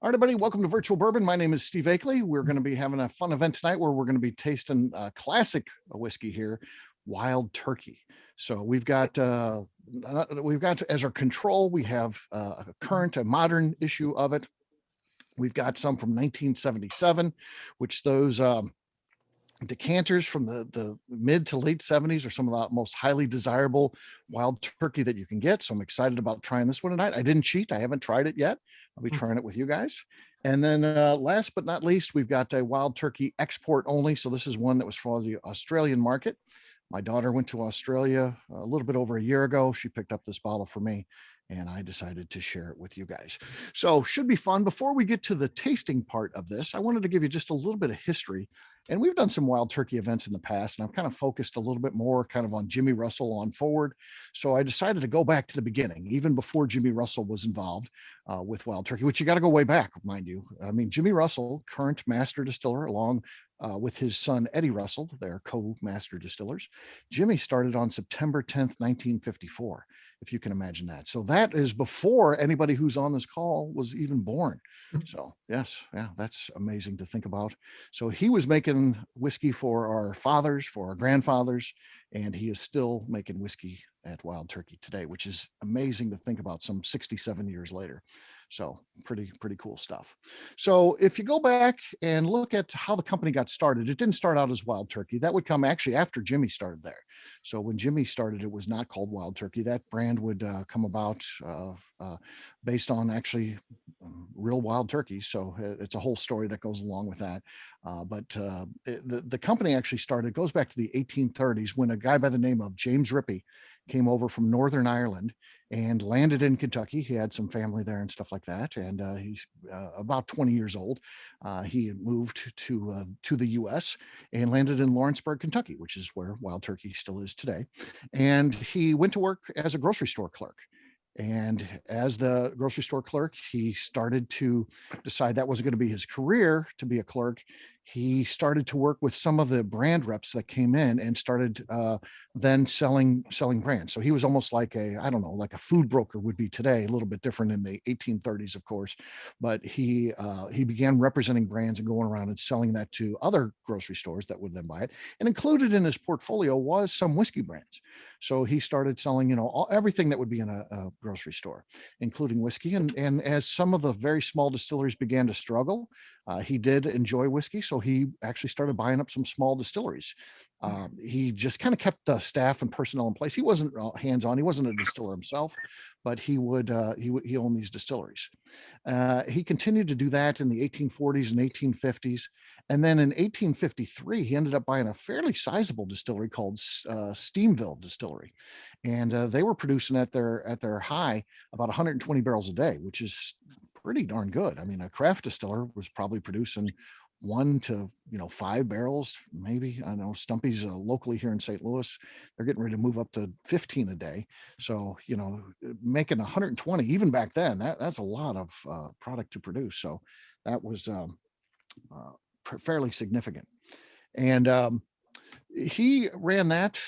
All right, everybody, welcome to Virtual Bourbon. My name is Steve Akley. We're going to be having a fun event tonight where we're going to be tasting classic whiskey here, Wild Turkey. So we've got as our control, we have a modern issue of it. We've got some from 1977, which those decanters from the mid to late 70s are some of the most highly desirable wild turkey that you can get. So I'm excited about trying this one tonight. I didn't cheat. I haven't tried it yet. I'll be trying it with you guys. And then last but not least, we've got a wild turkey export only. So this is one that was for the Australian market. My daughter went to Australia a little bit over a year ago. She picked up this bottle for me, and I decided to share it with you guys. So should be fun. Before we get to the tasting part of this, I wanted to give you just a little bit of history. And we've done some wild turkey events in the past, and I've kind of focused a little bit more kind of on Jimmy Russell on forward. So I decided to go back to the beginning, even before Jimmy Russell was involved with wild turkey, which you got to go way back, mind you. I mean, Jimmy Russell, current master distiller, along with his son, Eddie Russell, they're co-master distillers. Jimmy started on September 10th, 1954, if you can imagine that. So that is before anybody who's on this call was even born. So yes, yeah, that's amazing to think about. So he was making whiskey for our fathers, for our grandfathers, and he is still making whiskey at Wild Turkey today, which is amazing to think about some 67 years later. So pretty cool stuff. So if you go back and look at how the company got started, it didn't start out as Wild Turkey. That would come actually after Jimmy started there. So when Jimmy started, it was not called Wild Turkey. That brand would come about based on actually real wild turkeys. So it's a whole story that goes along with that. The company actually started, goes back to the 1830s when a guy by the name of James Rippy came over from Northern Ireland and landed in Kentucky. He had some family there and stuff like that. And he's about 20 years old. He had moved to the U.S. and landed in Lawrenceburg, Kentucky, which is where Wild Turkey still is today. And he went to work as a grocery store clerk. And as the grocery store clerk, he started to decide that wasn't going to be his career to be a clerk. He started to work with some of the brand reps that came in and started then selling brands. So he was almost like like a food broker would be today, a little bit different in the 1830s, of course. But he began representing brands and going around and selling that to other grocery stores that would then buy it. And included in his portfolio was some whiskey brands. So he started selling, everything that would be in a grocery store, including whiskey. And as some of the very small distilleries began to struggle, he did enjoy whiskey. So he actually started buying up some small distilleries. He just kind of kept the staff and personnel in place. He wasn't hands-on. He wasn't a distiller himself, but he owned these distilleries. He continued to do that in the 1840s and 1850s. And then in 1853, he ended up buying a fairly sizable distillery called Steamville Distillery. And they were producing at their high about 120 barrels a day, which is pretty darn good. I mean, a craft distiller was probably producing 1 to 5 barrels, maybe. I know Stumpy's locally here in St. Louis, they're getting ready to move up to 15 a day. So making 120 even back then, that's a lot of product to produce. So that was fairly significant. And he ran that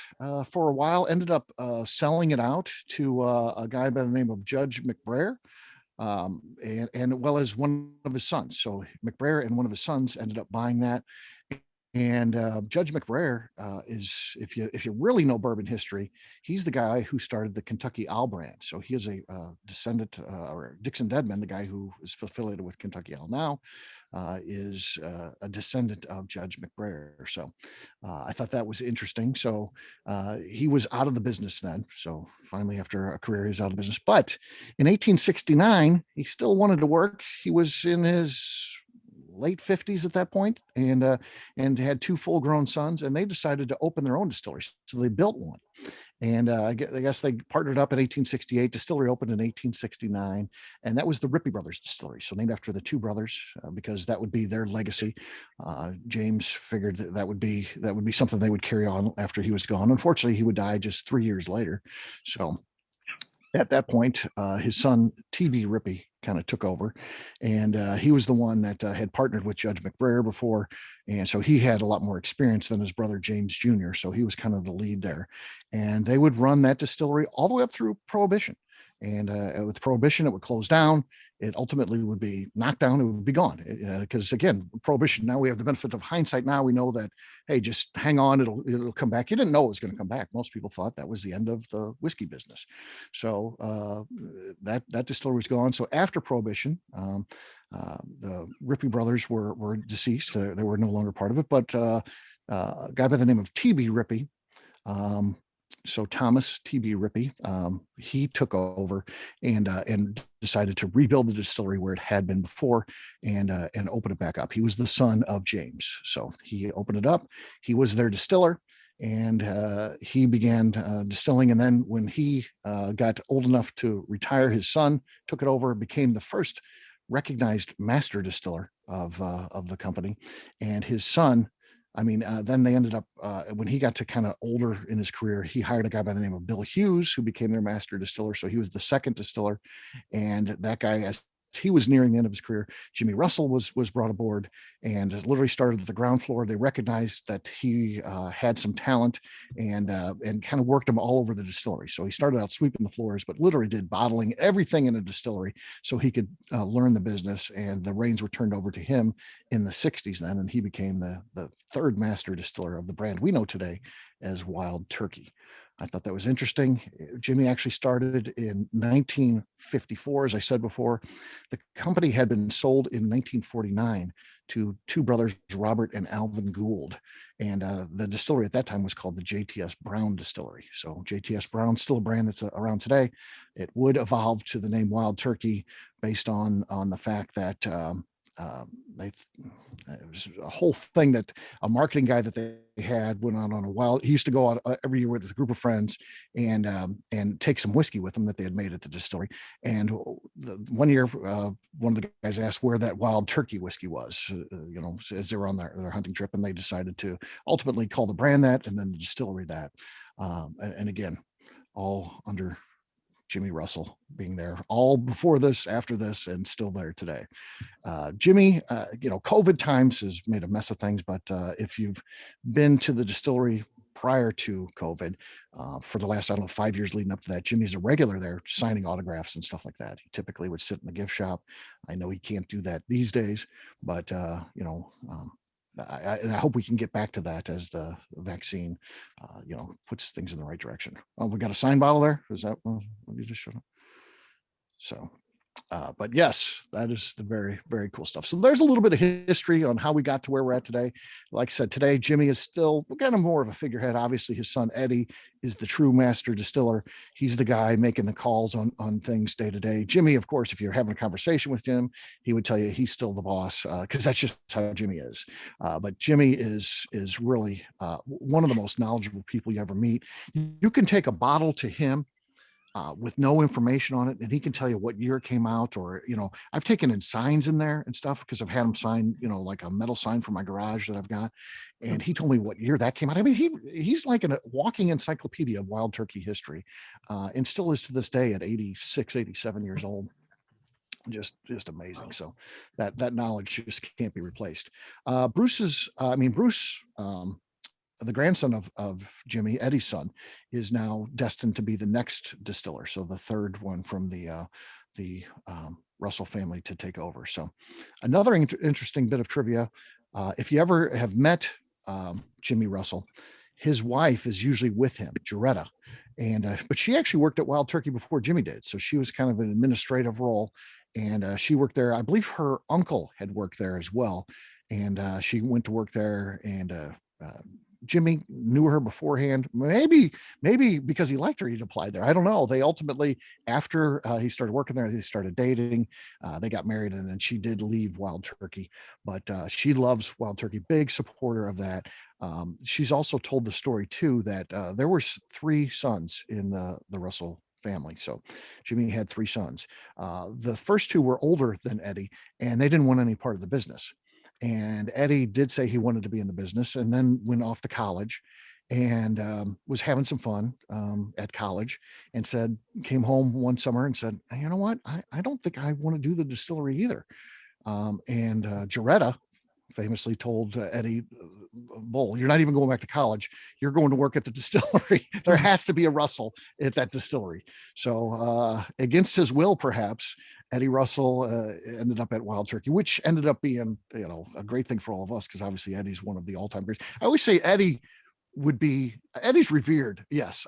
for a while, ended up selling it out to a guy by the name of Judge McBrayer. And well as one of his sons. So McBrayer and one of his sons ended up buying that. And Judge McBrayer is, if you really know bourbon history, he's the guy who started the Kentucky Owl brand. So he is a descendant, or Dixon Dedman, the guy who is affiliated with Kentucky Owl now, is a descendant of Judge McBrayer. So I thought that was interesting. So he was out of the business then. So finally, after a career, he's out of business. But in 1869, he still wanted to work. He was in his late 50s at that point, and had 2 full-grown sons, and they decided to open their own distillery. So they built one. And I guess they partnered up in 1868. Distillery opened in 1869, and that was the Rippy Brothers Distillery. So named after the 2 brothers, because that would be their legacy. James figured that would be something they would carry on after he was gone. Unfortunately, he would die just 3 years later. So at that point, his son, T.B. Rippy, kind of took over, and he was the one that had partnered with Judge McBrayer before, and so he had a lot more experience than his brother James Jr., so he was kind of the lead there. And they would run that distillery all the way up through Prohibition. And with Prohibition, it would close down. It ultimately would be knocked down. It would be gone. Because again, Prohibition, now we have the benefit of hindsight. Now we know that, hey, just hang on. It'll come back. You didn't know it was going to come back. Most people thought that was the end of the whiskey business. So that distillery was gone. So after Prohibition, the Rippy brothers were deceased. They were no longer part of it. But a guy by the name of T.B. Rippy, so Thomas T.B. Rippy, he took over and decided to rebuild the distillery where it had been before and open it back up. He was the son of James, so he opened it up. He was their distiller, and he began distilling. And then when he got old enough to retire, his son took it over, became the first recognized master distiller of the company, and his son. Then they ended up, when he got to kind of older in his career, he hired a guy by the name of Bill Hughes, who became their master distiller. So he was the second distiller. And that guy, as he was nearing the end of his career, Jimmy Russell was brought aboard and literally started at the ground floor. They recognized that he had some talent and kind of worked him all over the distillery. So he started out sweeping the floors, but literally did bottling, everything in a distillery, so he could learn the business. And the reins were turned over to him in the 60s then, and he became the third master distiller of the brand we know today as Wild Turkey. I thought that was interesting. Jimmy actually started in 1954, as I said before. The company had been sold in 1949 to two brothers, Robert and Alvin Gould. And the distillery at that time was called the JTS Brown Distillery. So JTS Brown, still a brand that's around today. It would evolve to the name Wild Turkey based on the fact that it was a whole thing that a marketing guy that they had went on a wild. He used to go out every year with a group of friends and take some whiskey with them that they had made at the distillery. And one year, one of the guys asked where that Wild Turkey whiskey was, as they were on their hunting trip, and they decided to ultimately call the brand that, and then the distillery that. And again, all under Jimmy Russell being there, all before this, after this, and still there today. Jimmy, COVID times has made a mess of things, but if you've been to the distillery prior to COVID, for the last, 5 years leading up to that, Jimmy's a regular there signing autographs and stuff like that. He typically would sit in the gift shop. I know he can't do that these days, but I hope we can get back to that as the vaccine, puts things in the right direction. Oh, we got a sign bottle there. Is that what you just showed up? So, but yes, that is the very, very cool stuff. So there's a little bit of history on how we got to where we're at today. Like I said, today, Jimmy is still kind of more of a figurehead. Obviously, his son, Eddie, is the true master distiller. He's the guy making the calls on things day to day. Jimmy, of course, if you're having a conversation with him, he would tell you he's still the boss, because that's just how Jimmy is. But Jimmy is really one of the most knowledgeable people you ever meet. You can take a bottle to him with no information on it, and he can tell you what year it came out. Or I've taken in signs in there and stuff because I've had him sign like a metal sign for my garage that I've got, and he told me what year that came out. I mean, he's like a walking encyclopedia of Wild Turkey history, and still is to this day at 86, 87 years old. Just amazing. So that knowledge just can't be replaced. Bruce, the grandson of Jimmy, Eddie's son, is now destined to be the next distiller. So the third one from the Russell family to take over. So another interesting bit of trivia. If you ever have met Jimmy Russell, his wife is usually with him, Joretta. But she actually worked at Wild Turkey before Jimmy did. So she was kind of an administrative role. And she worked there. I believe her uncle had worked there as well. And she went to work there, and Jimmy knew her beforehand, maybe because he liked her, he'd applied there. I don't know. They ultimately, after he started working there, they started dating, they got married, and then she did leave Wild Turkey, but she loves Wild Turkey, big supporter of that. She's also told the story too, that there were three sons in the Russell family. So Jimmy had three sons. The first two were older than Eddie, and they didn't want any part of the business. And Eddie did say he wanted to be in the business, and then went off to college and was having some fun at college, and came home one summer and said, you know what? I don't think I want to do the distillery either. And Joretta famously told Eddie, bull. You're not even going back to college. You're going to work at the distillery. There has to be a Russell at that distillery. So against his will, perhaps, Eddie Russell ended up at Wild Turkey, which ended up being, a great thing for all of us, because obviously Eddie's one of the all-time greats. I always say Eddie's revered. Yes,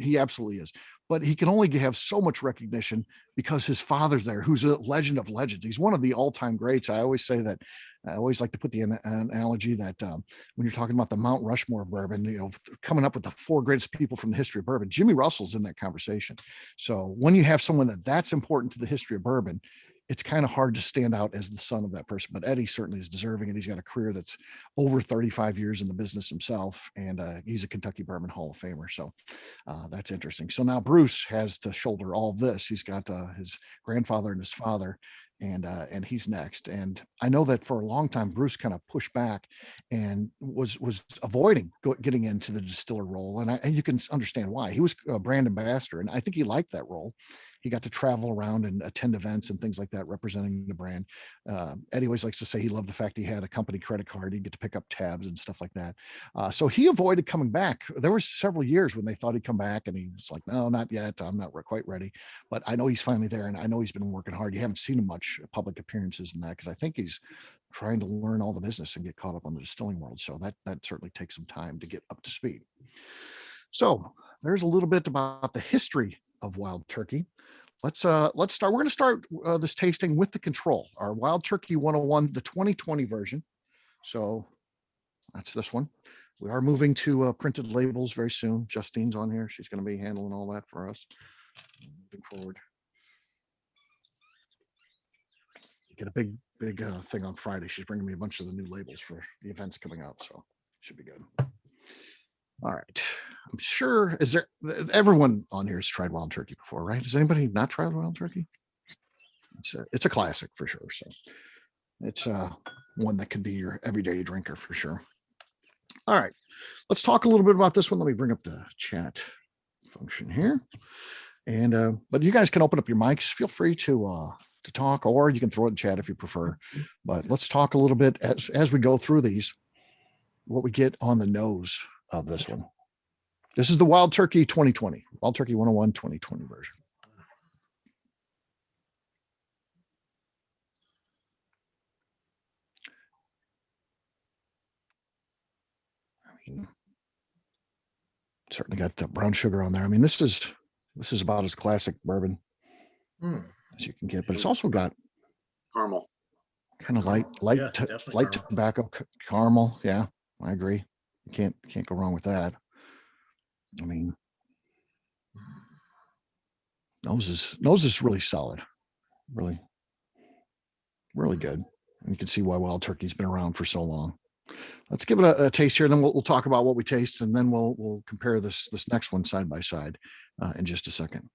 he absolutely is. But he can only have so much recognition because his father's there, who's a legend of legends. He's one of the all-time greats. I always say that. I always like to put the analogy that when you're talking about the Mount Rushmore of bourbon, coming up with the 4 greatest people from the history of bourbon, Jimmy Russell's in that conversation. So when you have someone that's important to the history of bourbon, it's kind of hard to stand out as the son of that person. But Eddie certainly is deserving, and he's got a career that's over 35 years in the business himself, and he's a Kentucky Bourbon Hall of Famer. So that's interesting. So now Bruce has to shoulder all of this. He's got his grandfather and his father, and he's next. And I know that for a long time, Bruce kind of pushed back and was avoiding getting into the distiller role. And you can understand why. He was a brand ambassador, and I think he liked that role. He got to travel around and attend events and things like that, representing the brand. Eddie always likes to say he loved the fact he had a company credit card. He'd get to pick up tabs and stuff like that. So he avoided coming back. There was several years when they thought he'd come back, and he was like, no, not yet. I'm not quite ready. But I know he's finally there, and I know he's been working hard. You haven't seen him much public appearances in that, because I think he's trying to learn all the business and get caught up on the distilling world. So that certainly takes some time to get up to speed. So there's a little bit about the history of Wild Turkey. Let's start. We're going to start this tasting with the control, our Wild Turkey 101, the 2020 version. So that's this one. We are moving to printed labels very soon. Justine's on here. She's going to be handling all that for us. Moving forward. Get a big thing on Friday. She's bringing me a bunch of the new labels for the events coming up, so should be good. All right. I'm sure, everyone on here has tried Wild Turkey before, right? Has anybody not tried Wild Turkey? It's a classic for sure. So it's one that could be your everyday drinker for sure. All right, let's talk a little bit about this one. Let me bring up the chat function here. And but you guys can open up your mics. Feel free to talk, or you can throw it in chat if you prefer. But let's talk a little bit as we go through these, what we get on the nose of this one. This is the Wild Turkey 2020, Wild Turkey 101 2020 version. I mean, certainly got the brown sugar on there. I mean, this is about as classic bourbon as you can get, but it's also got caramel, kind of light tobacco caramel. Yeah, I agree. You can't go wrong with that. I mean, nose is really solid, really good. And you can see why Wild Turkey's been around for so long. Let's give it a taste here, and then we'll talk about what we taste, and then we'll compare this next one side by side in just a second.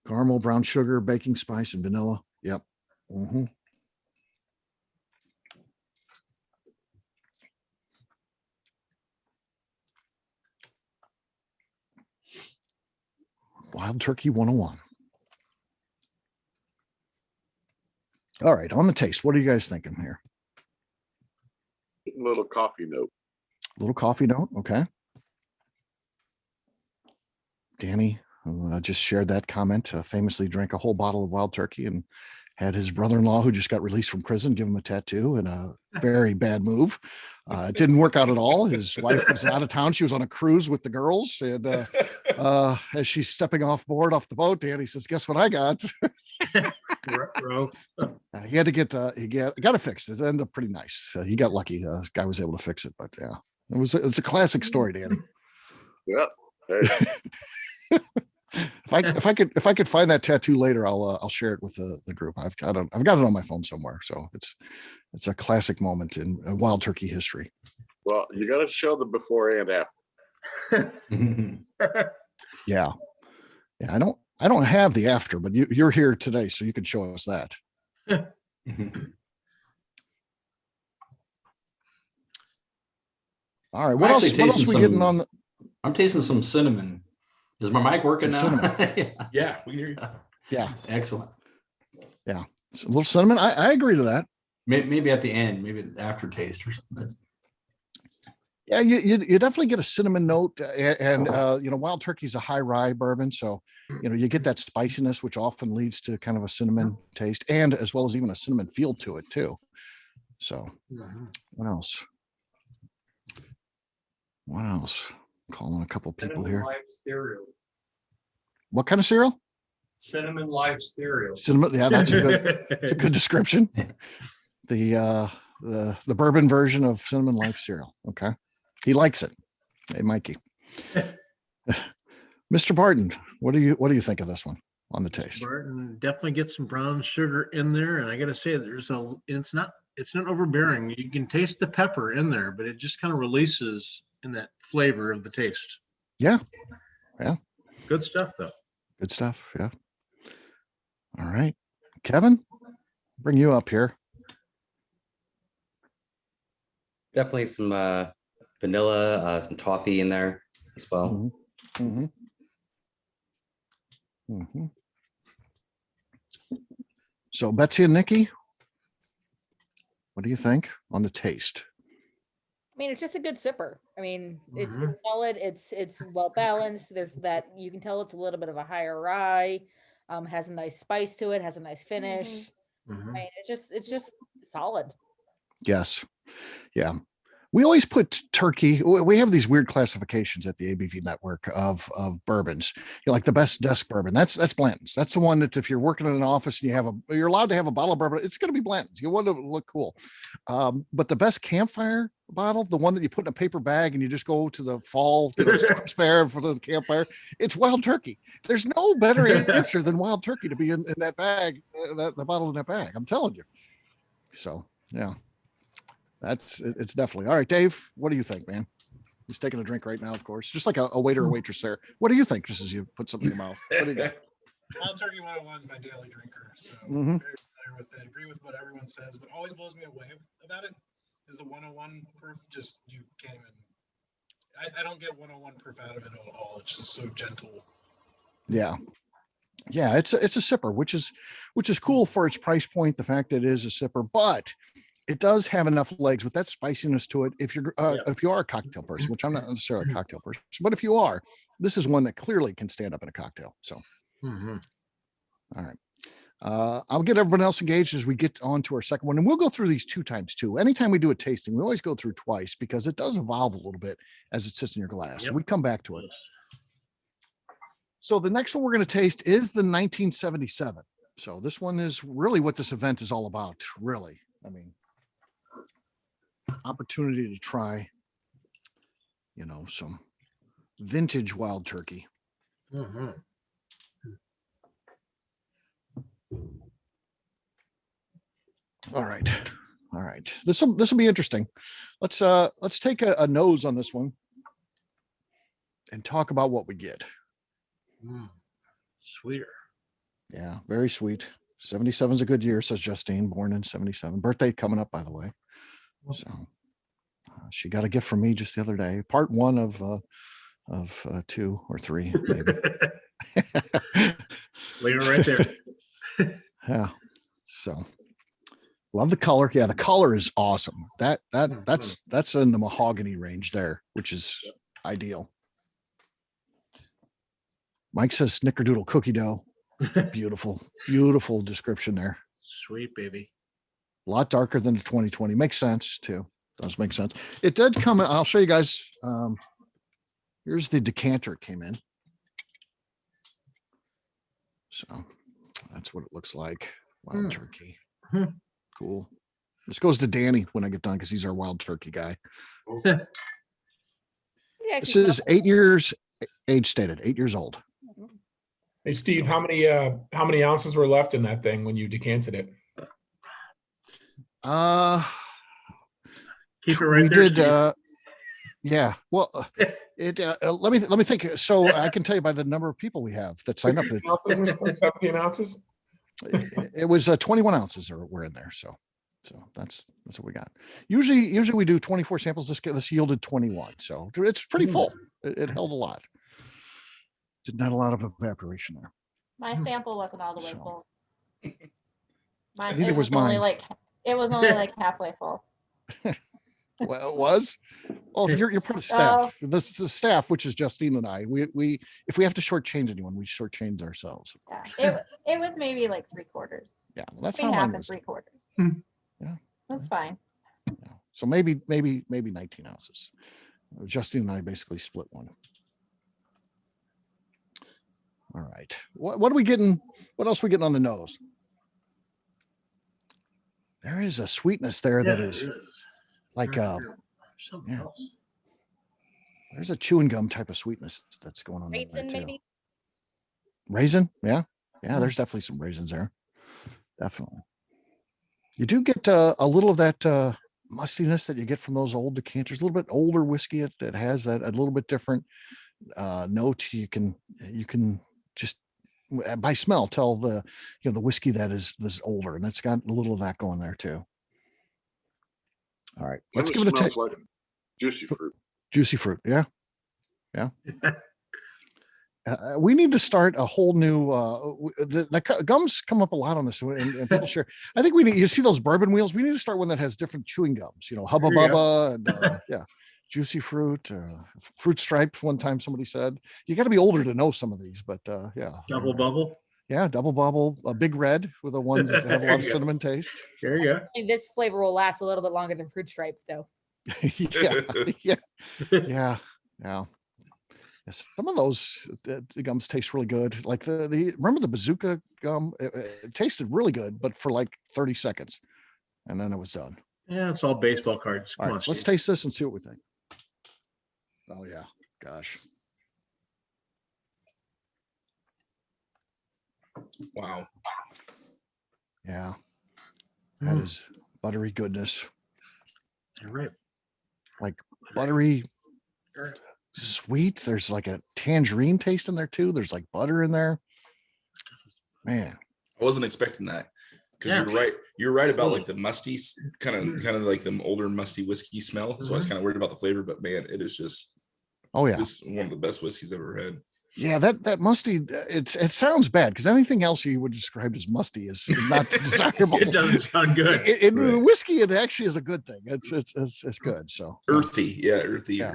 Caramel, brown sugar, baking spice, and vanilla. Yep. Wild Turkey 101. All right, on the taste, what are you guys thinking here? A little coffee note. Little coffee note, okay. Danny just shared that comment. Famously drank a whole bottle of Wild Turkey and had his brother-in-law, who just got released from prison, give him a tattoo, and a very bad move. It didn't work out at all. His wife was out of town. She was on a cruise with the girls, and as she's stepping off the boat, Danny says, "Guess what I got?" He had to he got it fixed. It ended up pretty nice. He got lucky. Guy was able to fix it, but yeah, it's a classic story, Danny. Yeah. Hey. If I could find that tattoo later, I'll share it with the group. I've got it on my phone somewhere. So it's a classic moment in Wild Turkey history. Well, you got to show the before and after. Yeah. I don't have the after, but you're here today, so you can show us that. All right. What else we getting on? I'm tasting some cinnamon. Is my mic working now? Yeah, we hear you. Yeah. Excellent. Yeah. It's a little cinnamon. I agree to that. Maybe at the end, maybe aftertaste or something. Yeah, you definitely get a cinnamon note, and Wild Turkey's a high rye bourbon, so you get that spiciness, which often leads to kind of a cinnamon taste, and as well as even a cinnamon feel to it too. So, what else? What else? Calling a couple people Cinnamon here. Life cereal. What kind of cereal? Cinnamon Life cereal. Cinnamon. Yeah, that's a good description. The bourbon version of Cinnamon Life cereal. Okay, he likes it. Hey, Mikey. Mr. Barton, what do you think of this one on the taste? Barton definitely gets some brown sugar in there, and I got to say, it's not overbearing. You can taste the pepper in there, but it just kind of releases in that flavor of the taste. Yeah. Good stuff, though. Good stuff. Yeah. All right, Kevin, bring you up here. Definitely some vanilla, some toffee in there as well. Mm-hmm. Mm-hmm. So Betsy and Nikki, what do you think on the taste? I mean, it's just a good sipper. I mean, it's Mhm. solid. It's well balanced. There's that you can tell it's a little bit of a higher rye. Has a nice spice to it. Has a nice finish. I mean, it's just solid. Yes. Yeah. We always put turkey. We have these weird classifications at the ABV Network of bourbons. Like the best desk bourbon. That's Blanton's. That's the one that if you're working in an office and you're allowed to have a bottle of bourbon, it's going to be Blanton's. You want to look cool. But the best campfire bottle, the one that you put in a paper bag and you just go to the fall spare for the campfire, it's Wild Turkey. There's no better answer than Wild Turkey to be in that bag, the bottle in that bag. I'm telling you. So yeah. It's definitely all right. Dave, what do you think, man? He's taking a drink right now, of course, just like a waiter or waitress there. What do you think, just as you put something in your mouth? What do you got? Wild Turkey 101 is my daily drinker, so Mhm. very familiar with it. Agree with what everyone says, but always blows me away about it is the 101 proof. Just you can't even. I don't get 101 proof out of it at all. It's just so gentle. Yeah, it's a sipper, which is cool for its price point. The fact that it is a sipper, but it does have enough legs with that spiciness to it. If you are a cocktail person, which I'm not necessarily a cocktail person, but if you are, this is one that clearly can stand up in a cocktail. So, all right. I'll get everyone else engaged as we get on to our second one, and we'll go through these 2 times too. Anytime we do a tasting, we always go through twice because it does evolve a little bit as it sits in your glass. So we come back to it. So the next one we're going to taste is the 1977. So this one is really what this event is all about. Really, I mean, opportunity to try, some vintage Wild Turkey. All right. This will be interesting. Let's take a nose on this one and talk about what we get. Sweeter. Yeah, very sweet. 77 is a good year, says Justine, born in 77. Birthday coming up, by the way. So she got a gift from me just the other day. Part 1 of 2 or 3, maybe. Leave it right there. Yeah. So love the color. Yeah, the color is awesome. That's in the mahogany range there, which is ideal. Mike says snickerdoodle cookie dough. Beautiful, beautiful description there. Sweet baby. A lot darker than the 2020. Makes sense too. Does make sense. It did come. I'll show you guys. Here's the decanter it came in. So that's what it looks like. Wild Turkey. Cool. This goes to Danny when I get done because he's our Wild Turkey guy. This is 8 years age stated. 8 years old. Hey Steve, how many ounces were left in that thing when you decanted it? Keep it right there. Did, yeah. Well, let me think. So I can tell you by the number of people we have that signed up. 17 ounces. It was 21 ounces were in there. So that's what we got. Usually we do 24 samples. This yielded 21. So it's pretty full. It held a lot. Did not a lot of evaporation there. My sample wasn't all the way full. Neither was mine. It was only like halfway full. Well, it was. Oh, you're part of staff. This is the staff, which is Justine and I. We if we have to shortchange anyone, we shortchange ourselves. Of course. It was maybe like 3/4. Yeah, well, that's Between how half mine and was. 3/4. Yeah. That's fine. Yeah. So maybe 19 ounces. Justine and I basically split one. All right. What are we getting? What else are we getting on the nose? There is a sweetness there that is like something yeah. else. There's a chewing gum type of sweetness that's going on there Raisin, too. maybe? Raisin, yeah. There's definitely some raisins there. Definitely. You do get a little of that mustiness that you get from those old decanters. A little bit older whiskey that has that a little bit different note. You can just by smell tell the the whiskey that is this older, and it's got a little of that going there too. All right, let's give it a smells taste. like juicy fruit. Juicy fruit, yeah. We need to start a whole new the gums come up a lot on this and people share. I think we need, you see those bourbon wheels, we need to start one that has different chewing gums, Hubba There you Bubba and yeah, juicy fruit, fruit stripe. One time somebody said you got to be older to know some of these, but yeah, Double bubble. yeah, double bubble, a big red with the ones that have a lot of There you go. cinnamon taste. There you go. This flavor will last a little bit longer than fruit stripe, though. yeah. Some of those the gums taste really good. Like the remember the bazooka gum? It tasted really good, but for like 30 seconds, and then it was done. Yeah, it's all baseball cards. All Come right, on, let's Steve. taste this and see what we think. Oh yeah, gosh. Wow. Yeah, that is buttery goodness. You're right. Like buttery, sweet. There's like a tangerine taste in there too. There's like butter in there. Man, I wasn't expecting that because Yeah. you're right. You're right about like the musty kind of like the older musty whiskey smell. So I was kind of worried about the flavor, but man, it is just oh yeah. this is one of the best whiskeys I've ever had. Yeah, that musty. It sounds bad because anything else you would describe as musty is not desirable. It doesn't sound good. The whiskey, it actually is a good thing. It's good. So Earthy, earthy. Yeah.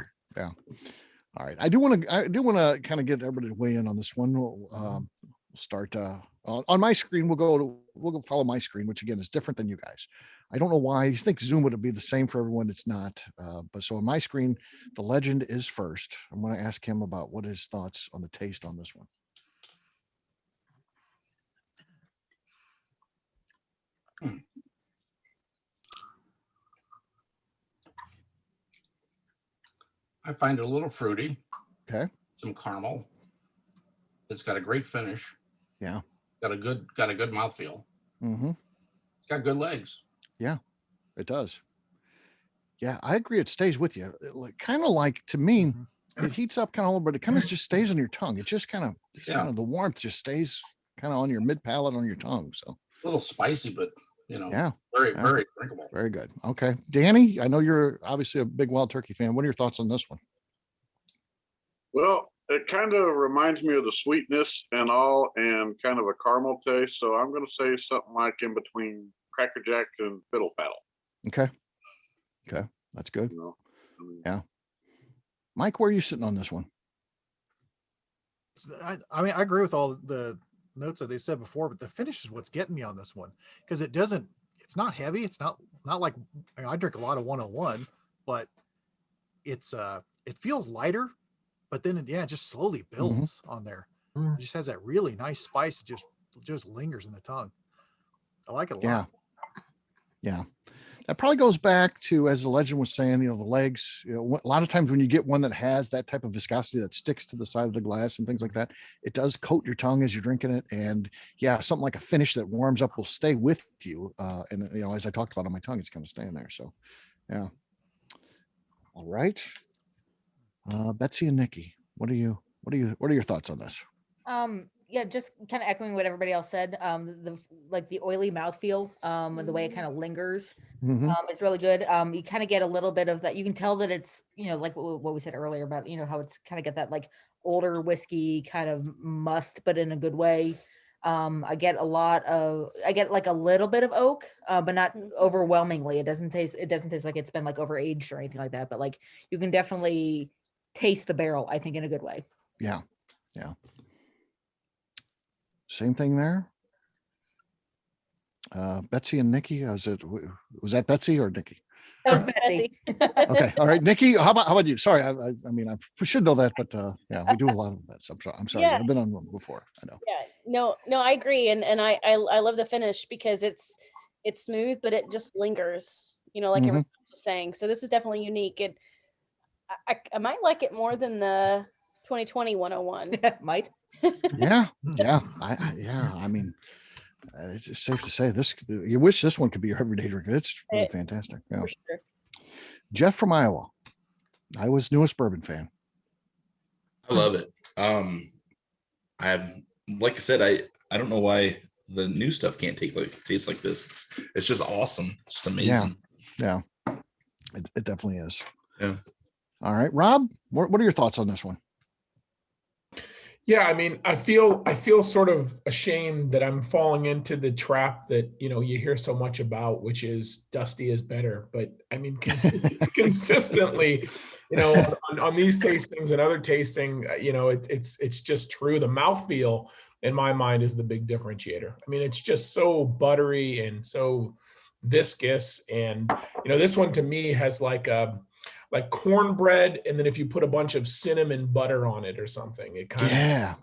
All right, I do want to kind of get everybody to weigh in on this one. We'll start on my screen. We'll go follow my screen, which again is different than you guys. I don't know why. You think Zoom would be the same for everyone? It's not. But so on my screen, the legend is first. I'm going to ask him about what his thoughts on the taste on this one. I find it a little fruity. Okay. Some caramel. It's got a great finish. Yeah. Got a good mouthfeel. Mm-hmm. Got good legs. Yeah, it does. Yeah, I agree. It stays with you. Kind of like, to me, it heats up kind of a little bit. It kind of just stays on your tongue. It just kind of the warmth just stays kind of on your mid palate on your tongue. So A little spicy, but yeah, very drinkable. very good. Okay, Danny, I know you're obviously a big Wild Turkey fan. What are your thoughts on this one? Well, it kind of reminds me of the sweetness and all, and kind of a caramel taste. So I'm going to say something like in between Cracker Jack and Fiddle Faddle. Okay, that's good. Yeah. Mike, where are you sitting on this one? I mean, I agree with all the notes that they said before, but the finish is what's getting me on this one because it's not heavy. It's not like I drink a lot of 101, but it feels lighter, but then it just slowly builds on there. It just has that really nice spice that just lingers in the tongue. I like it a lot. Yeah. That probably goes back to, as the legend was saying, the legs. A lot of times when you get one that has that type of viscosity that sticks to the side of the glass and things like that, it does coat your tongue as you're drinking it. And yeah, something like a finish that warms up will stay with you. And as I talked about on my tongue, it's going to stay in there. So, yeah. All right, Betsy and Nikki, what are your thoughts on this? Yeah, just kind of echoing what everybody else said. The oily mouthfeel, and the way it kind of lingers, it's really good. You kind of get a little bit of that. You can tell that it's, like what we said earlier about, how it's kind of got that like older whiskey kind of must, but in a good way. I get like a little bit of oak, but not overwhelmingly. It doesn't taste like it's been like over aged or anything like that. But like you can definitely taste the barrel, I think, in a good way. Yeah. Yeah. Same thing there. Betsy and Nikki, was that Betsy or Nikki? That was Betsy. Okay. All right. Nikki, how about you? Sorry. I mean, I should know that, but yeah, we do a lot of that. So I'm sorry. Yeah. I've been on one before. I know. Yeah, no, I agree. And I love the finish because it's smooth, but it just lingers, like everyone else was saying. So this is definitely unique. And I might like it more than the 2020 101. Might. Yeah. Yeah. I mean, it's just safe to say you wish this one could be your everyday drink. It's really fantastic. Yeah. For sure. Jeff from Iowa. I was newest bourbon fan. I love it. Like I said, I don't know why the new stuff can't taste like this. It's just awesome. Just amazing. Yeah. It definitely is. Yeah. All right, Rob, what are your thoughts on this one? Yeah, I mean, I feel sort of ashamed that I'm falling into the trap that, you hear so much about, which is dusty is better. But I mean, consistently, on these tastings and other tasting, it's just true. The mouthfeel in my mind is the big differentiator. I mean, it's just so buttery and so viscous. And, this one to me has like cornbread, and then if you put a bunch of cinnamon butter on it or something, it kind of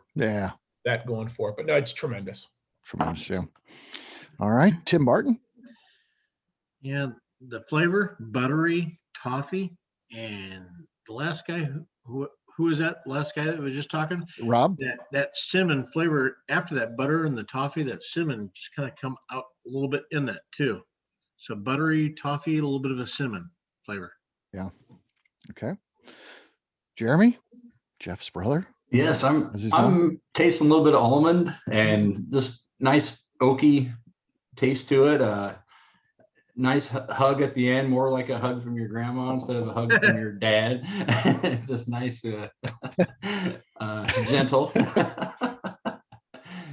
that going for it. But no, it's tremendous. Tremendous, yeah. All right, Tim Barton. Yeah, the flavor, buttery, toffee, and the last guy who is that? Last guy that was just talking, Rob. That cinnamon flavor after that butter and the toffee, that cinnamon just kind of come out a little bit in that too. So buttery, toffee, a little bit of a cinnamon flavor. Yeah. Okay. Jeremy, Jeff's brother. Yes, I'm tasting a little bit of almond and just nice oaky taste to it. Nice hug at the end, more like a hug from your grandma instead of a hug from your dad. It's just nice, gentle.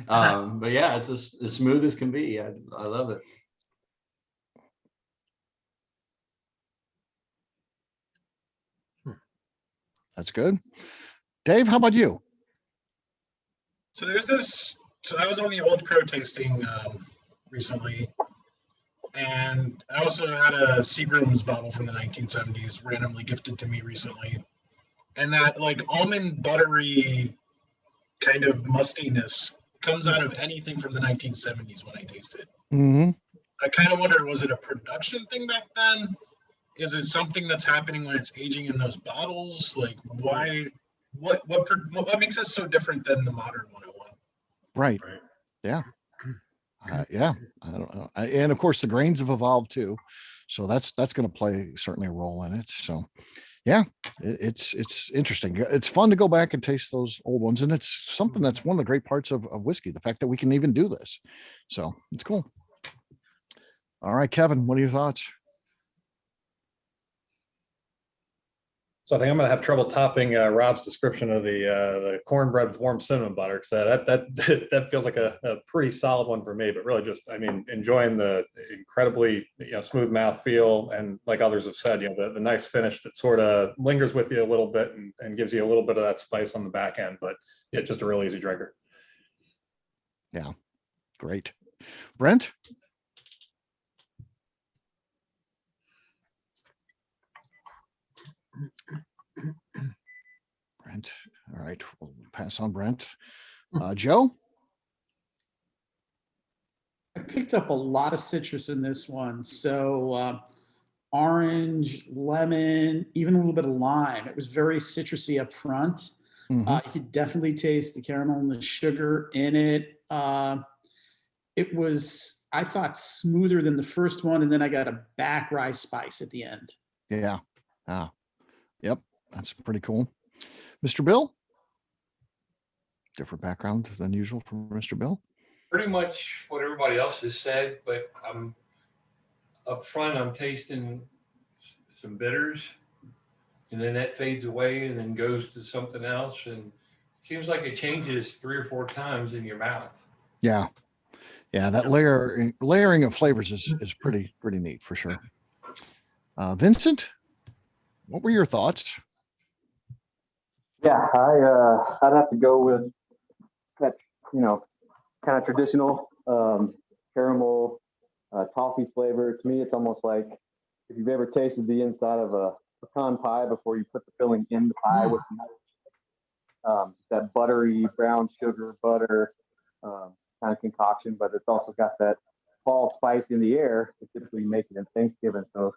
But yeah, it's just as smooth as can be. I love it. That's good. Dave, how about you? So I was on the Old Crow tasting recently, and I also had a Seagram's bottle from the 1970s randomly gifted to me recently. And that like almond buttery kind of mustiness comes out of anything from the 1970s when I taste it. Mm-hmm. I kind of wondered, was it a production thing back then? Is it something that's happening when it's aging in those bottles? Like, why? What makes it so different than the modern 101? Right. Yeah. Yeah. I don't know. And of course, the grains have evolved too, so that's going to play certainly a role in it. So, yeah, it's interesting. It's fun to go back and taste those old ones, and it's something that's one of the great parts of whiskey. The fact that we can even do this, so it's cool. All right, Kevin, what are your thoughts? So I think I'm going to have trouble topping Rob's description of the cornbread with warm cinnamon butter, because that feels like a pretty solid one for me. But really, just enjoying the incredibly smooth mouth feel, and like others have said, the nice finish that sort of lingers with you a little bit and gives you a little bit of that spice on the back end. But yeah, just a really easy drinker. Yeah, great. Brent. Brent. All right, we'll pass on Brent. Joe? I picked up a lot of citrus in this one. So orange, lemon, even a little bit of lime. It was very citrusy up front. You could definitely taste the caramel and the sugar in it. It was, I thought, smoother than the first one. And then I got a back rye spice at the end. Yeah. Yep. That's pretty cool. Mr. Bill? Different background than usual from Mr. Bill? Pretty much what everybody else has said, but up front, I'm tasting some bitters, and then that fades away and then goes to something else. And it seems like it changes 3 or 4 times in your mouth. Yeah. Yeah. That layering of flavors is pretty neat for sure. Vincent, what were your thoughts? Yeah, I'd have to go with that, kind of traditional caramel toffee flavor. To me, it's almost like if you've ever tasted the inside of a pecan pie before you put the filling in the pie with that buttery brown sugar butter kind of concoction, but it's also got that fall spice in the air. They typically make it in Thanksgiving, so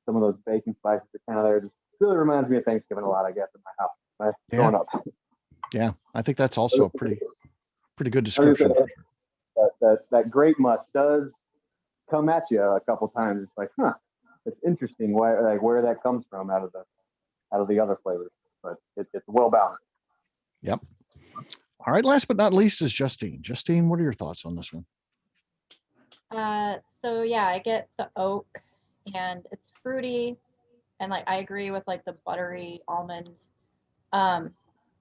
some of those bacon spices are kind of there. Just really reminds me of Thanksgiving a lot, I guess, in my house growing up. Yeah, I think that's also a pretty good description. That grape must does come at you a couple times. It's like, it's interesting where that comes from out of the other flavors, but it's well balanced. Yep. All right. Last but not least is Justine. Justine, what are your thoughts on this one? So yeah, I get the oak, and it's fruity, and like I agree with like the buttery almond.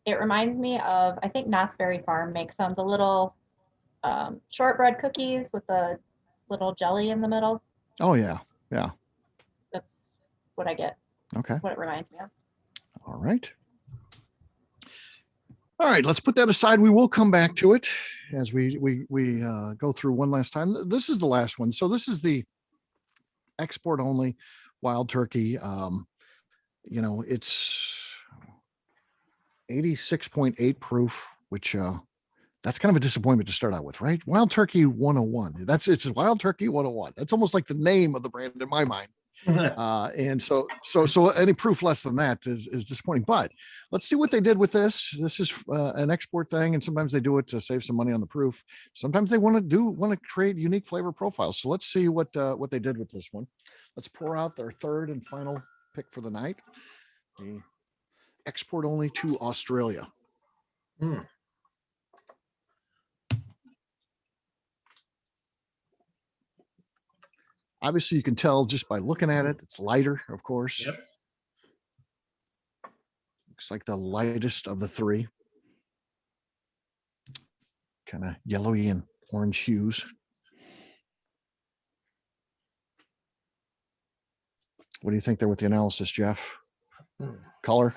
It reminds me of, I think Knott's Berry Farm makes some, the little shortbread cookies with a little jelly in the middle. Oh yeah. Yeah. That's what I get. Okay. What it reminds me of. All right. All right, let's put that aside. We will come back to it as we go through one last time. This is the last one. So this is the export only wild turkey. It's 86.8 proof, which that's kind of a disappointment to start out with, right? Wild Turkey 101. It's Wild Turkey 101. That's almost like the name of the brand in my mind. And so any proof less than that is disappointing. But let's see what they did with this. This is an export thing, and sometimes they do it to save some money on the proof. Sometimes they want to create unique flavor profiles. So let's see what they did with this one. Let's pour out their third and final pick for the night. The export only to Australia. Obviously, you can tell just by looking at it, it's lighter, of course. Yep. Looks like the lightest of the three. Kind of yellowy and orange hues. What do you think there with the analysis, Jeff? Color?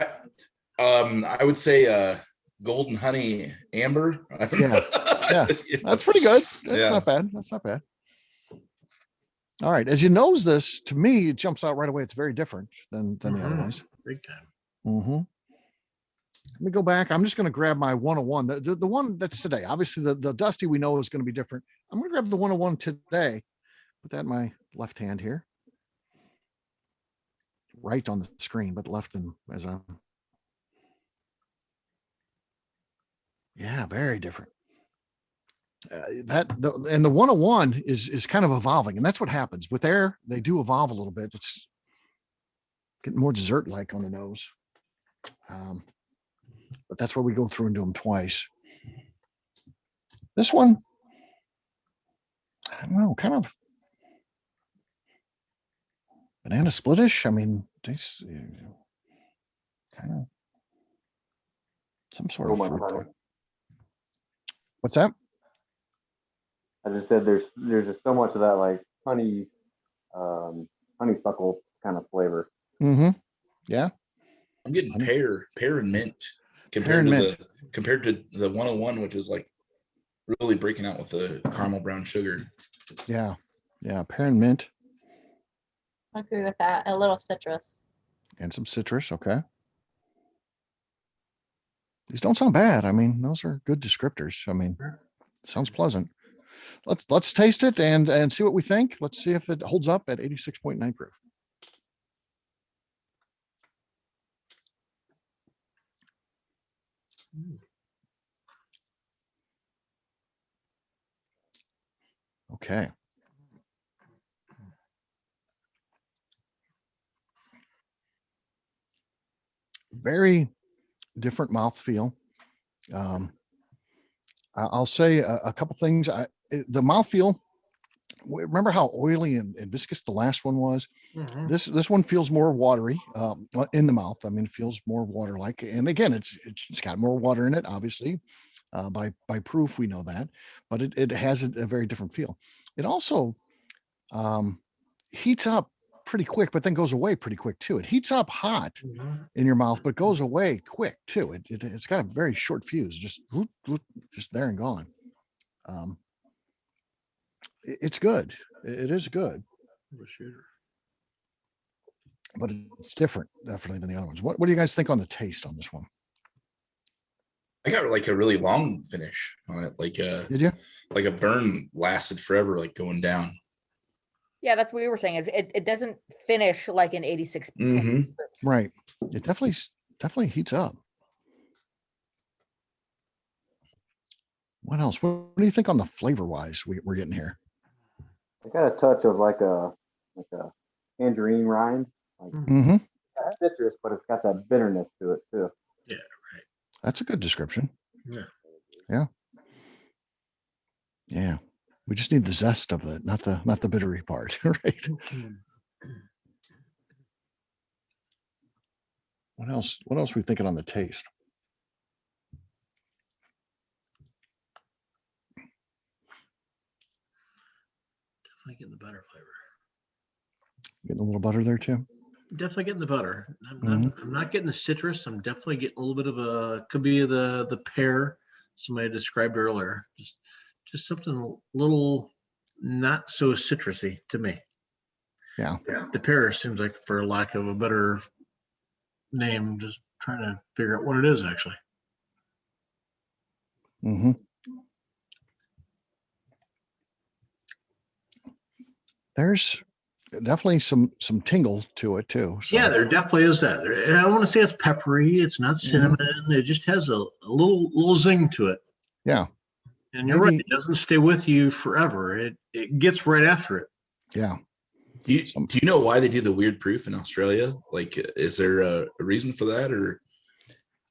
I would say golden honey amber. Yeah, that's pretty good. That's not bad. That's not bad. All right, as you nose this, to me, it jumps out right away. It's very different than the other ones. Big time. Let me go back. I'm just going to grab my 101, the one that's today. Obviously, the Dusty we know is going to be different. I'm going to grab the 101 today. Put that in my left hand here. Right on the screen, but left in as a. Yeah, very different. And the 101 is kind of evolving, and that's what happens with air. They do evolve a little bit. It's getting more dessert like on the nose, but that's why we go through and do them twice. This one, I don't know, kind of banana splitish. I mean, tastes kind of some sort of fruit there. What's that? I just said there's just so much of that like honeysuckle kind of flavor. Yeah. I'm getting pear and mint compared to the 101, which is like really breaking out with the caramel brown sugar. Yeah. Pear and mint. I agree with that. A little citrus. And some citrus. Okay. These don't sound bad. I mean, those are good descriptors. I mean, sounds pleasant. Let's taste it and see what we think. Let's see if it holds up at 86.9 proof. Okay. Very different mouthfeel. I'll say a couple things. The mouthfeel remember how oily and viscous the last one was? Mhm. This one feels more watery in the mouth. I mean, it feels more water like. And again, it's got more water in it, obviously. By proof, we know that, but it has a very different feel. It also heats up pretty quick, but then goes away pretty quick too. It heats up hot Mhm. in your mouth, but goes away quick too. It's got a very short fuse, just there and gone. It's good. It is good, but it's different definitely than the other ones. What do you guys think on the taste on this one? I got like a really long finish on it. Like Did you? Like a burn lasted forever, like going down. Yeah, that's what we were saying. It doesn't finish like an 86. Right. It definitely heats up. What else? What do you think on the flavor wise we're getting here? I got a touch of like a tangerine rind, like citrus, but it's got that bitterness to it too. Yeah, right. That's a good description. Yeah. Yeah. We just need the zest of it, not the bittery part, right? What else? What else are we thinking on the taste? Definitely getting the butter flavor. Getting a little butter there too. Definitely getting the butter. I'm not getting the citrus. I'm definitely getting a little bit of could be the pear somebody described earlier. Just something a little not so citrusy to me. Yeah. The pear seems like, for lack of a better name, just trying to figure out what it is actually. There's definitely some tingle to it too. So. Yeah, there definitely is that. And I don't want to say it's peppery. It's not cinnamon. It just has a little zing to it. Yeah. And you're right. It doesn't stay with you forever. It gets right after it. Yeah. Do you know why they do the weird proof in Australia? Like, is there a reason for that, or?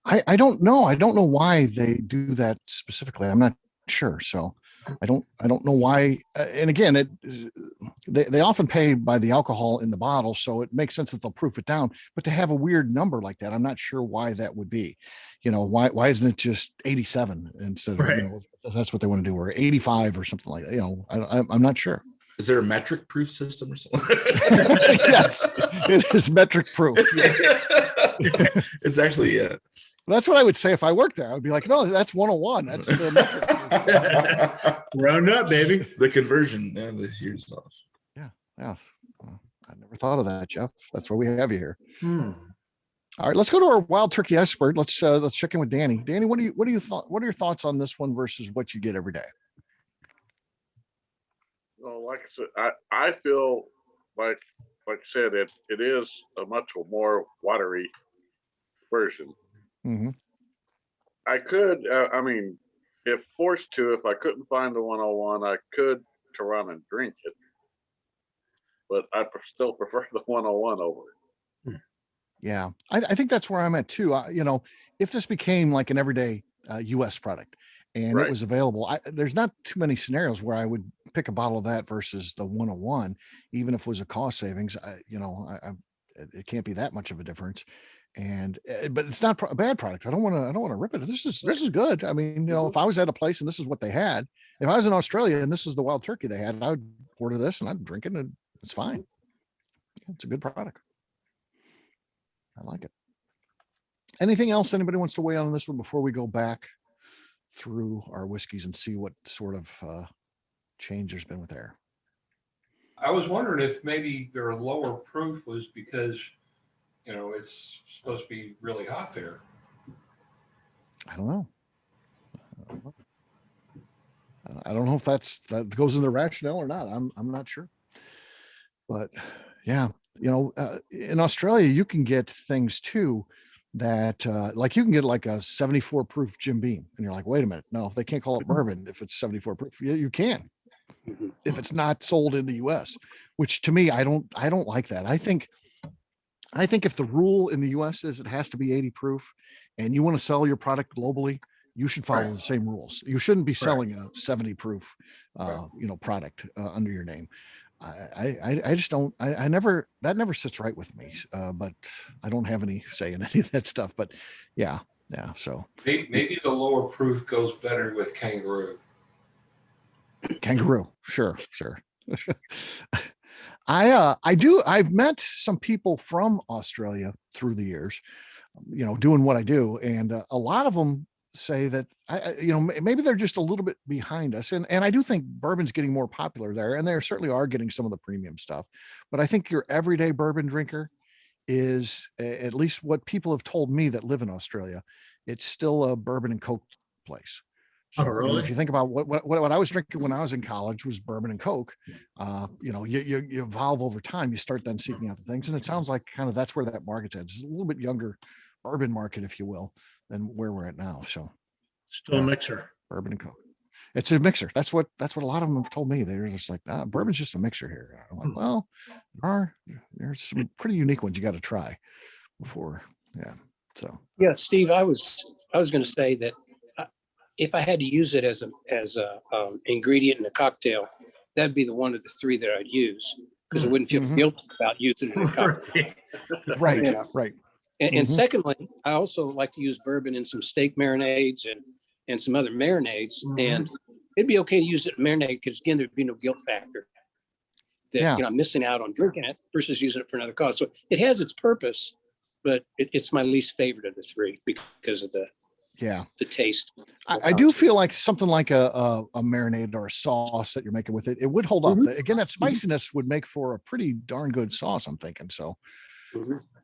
I don't know. I don't know why they do that specifically. I'm not sure. So I don't know why. And again, they often pay by the alcohol in the bottle, so it makes sense that they'll proof it down. But to have a weird number like that, I'm not sure why that would be. You know, why isn't it just 87 instead of, if that's what they want to do, or 85 or something like that? You know, I'm not sure. Is there a metric proof system or something? Yes, it is metric proof. It's actually, That's what I would say if I worked there. I would be like, no, that's 101. That's the round up, baby. The conversion, the years off. Yeah. Well, I never thought of that, Jeff. That's why we have you here. All right, let's go to our wild turkey expert. Let's check in with Danny. Danny, what are your thoughts on this one versus what you get every day? Well, like I said, I feel like I said, it is a much more watery version. I could, I mean, if forced to, if I couldn't find the 101, I could run and drink it, but I still prefer the 101 over it. Yeah, I think that's where I'm at too. You know, if this became like an everyday U.S. product and it was available, there's not too many scenarios where I would pick a bottle of that versus the 101, even if it was a cost savings. It can't be that much of a difference. And but it's not a bad product. I don't want to rip it. This is good. I mean, you know, if I was at a place and this is what they had, if I was in Australia and this is the wild turkey they had, I would order this and I'd drink it and it's fine. It's a good product. I like it. Anything else anybody wants to weigh on this one before we go back through our whiskeys and see what sort of change there's been with air? I was wondering if maybe their lower proof was because, you know, it's supposed to be really hot there. I don't know. I don't know if that goes in the rationale or not. I'm not sure. But yeah, you know, in Australia, you can get things too that like you can get like a 74 proof Jim Beam, and you're like, wait a minute, no, they can't call it bourbon if it's 74 proof. You can, if it's not sold in the U.S., which to me, I don't like that. I think if the rule in the U.S. is it has to be 80 proof, and you want to sell your product globally, you should follow the same rules. You shouldn't be selling a 70 proof product under your name. I just don't, that never sits right with me. But I don't have any say in any of that stuff, but yeah. So Maybe the lower proof goes better with Kangaroo. Kangaroo. Sure. I've met some people from Australia through the years, doing what I do. And a lot of them say that maybe they're just a little bit behind us. And I do think bourbon's getting more popular there, and they certainly are getting some of the premium stuff. But I think your everyday bourbon drinker is, at least what people have told me that live in Australia, it's still a bourbon and Coke place. So really? If you think about what I was drinking when I was in college was bourbon and Coke. You evolve over time. You start then seeking out the things, and it sounds like kind of that's where that market's at. It's a little bit younger bourbon market, if you will, than where we're at now. So still a mixer. Bourbon and Coke. It's a mixer. That's what a lot of them have told me. They're just like, bourbon's just a mixer here. I'm like, well, there's some pretty unique ones you got to try before. Yeah. So yeah, Steve, I was going to say that if I had to use it as a ingredient in a cocktail, that'd be the one of the three that I'd use, because I wouldn't feel guilty about using it in a cocktail. Right. Right. And secondly, I also like to use bourbon in some steak marinades and some other marinades. And it'd be okay to use it in marinade, because again, there'd be no guilt factor that I'm missing out on drinking it versus using it for another cause. So it has its purpose, but it's my least favorite of the three because of the taste. I do feel like something like a marinade or a sauce that you're making with it, it would hold up. Again, that spiciness would make for a pretty darn good sauce, I'm thinking. So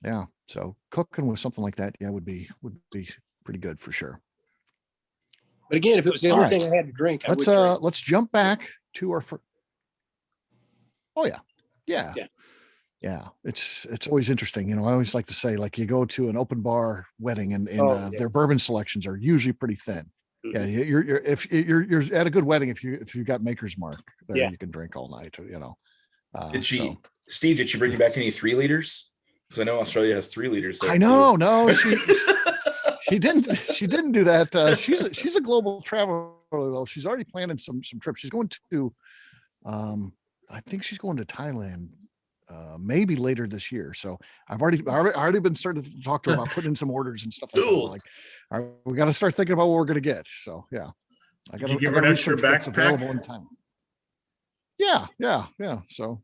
yeah. So cooking with something like that, would be pretty good for sure. But again, if it was the only thing I had to drink, let's jump back to our first. Oh yeah. It's always interesting. I always like to say, like, you go to an open bar wedding and their bourbon selections are usually pretty thin. Yeah. You're at a good wedding. If you got Maker's Mark there, you can drink all night, Steve, did she bring you back any 3 liters? Because I know Australia has 3 liters there. I know. No, she didn't do that. She's a global traveler though. She's already planning some trips. She's going to, I think she's going to Thailand, maybe later this year. So I've already been starting to talk to her about putting in some orders and stuff like that. Like, all right, we got to start thinking about what we're going to get. So yeah, I got to give her an extra what's backpack available in time. Yeah. So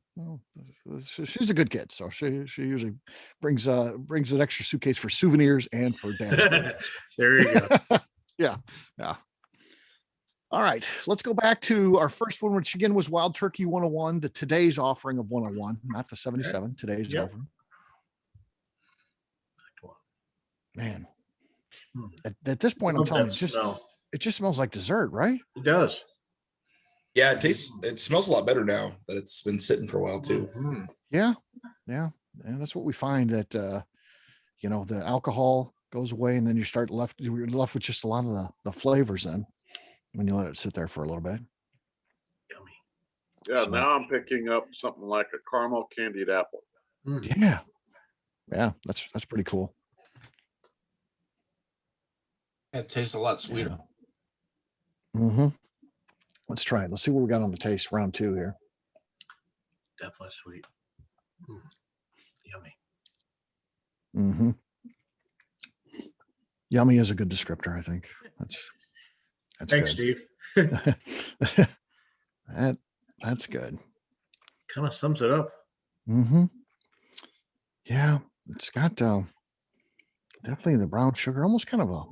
she's a good kid. So she usually brings an extra suitcase for souvenirs and for dad's. There you go. Yeah. All right, let's go back to our first one, which again was Wild Turkey 101, today's offering of 101, not the 77, today's offering. Man, at this point, I'm telling you, it just smells like dessert, right? It does. Yeah, it smells a lot better now that it's been sitting for a while too. Yeah. And that's what we find, that the alcohol goes away, and then you're left with just a lot of the flavors then when you let it sit there for a little bit. Yeah, now I'm picking up something like a caramel candied apple. Yeah, that's pretty cool. It tastes a lot sweeter. Let's try it. Let's see what we got on the taste. Round 2 here. Definitely sweet. Yummy. Yummy is a good descriptor, I think. That's Thanks, good. Steve. That's good. Kind of sums it up. Yeah, it's got definitely the brown sugar, almost kind of a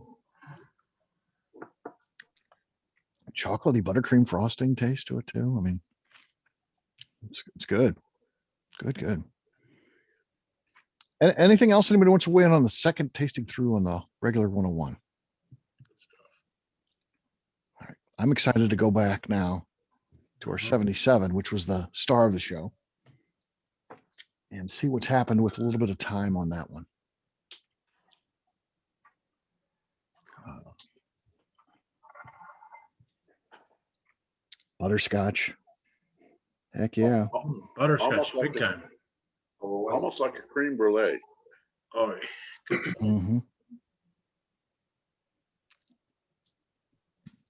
chocolatey buttercream frosting taste to it too. I mean, it's good. Good. Anything else anybody wants to weigh in on the second tasting through on the regular 101? All right, I'm excited to go back now to our 77, which was the star of the show, and see what's happened with a little bit of time on that one. Butterscotch. Heck yeah. Butterscotch, big time. Almost like a cream brulee. Oh,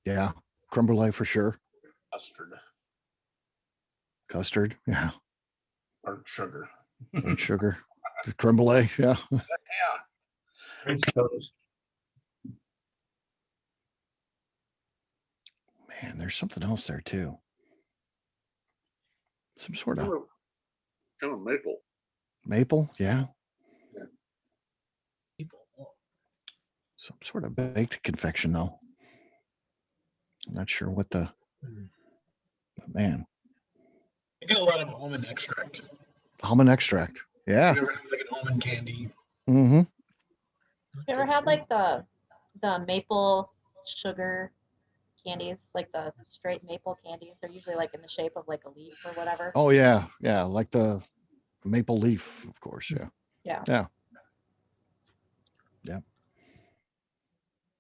yeah. Creme brulee for sure. Custard. Custard. Yeah. Or sugar. And sugar. The creme brulee. Yeah. Yeah. Man, there's something else there too. Some sort of Kind of maple. maple. Yeah. Some sort of baked confection though. I'm not sure what the, but man. I get a lot of almond extract. Almond extract. Yeah. Have you ever had like an almond candy? Mm-hmm. You ever had like the maple sugar candies, like the straight maple candies? They're usually like in the shape of like a leaf or whatever. Oh yeah. Yeah. Like the maple leaf, of course. Yeah. Yeah. Yeah. Yeah.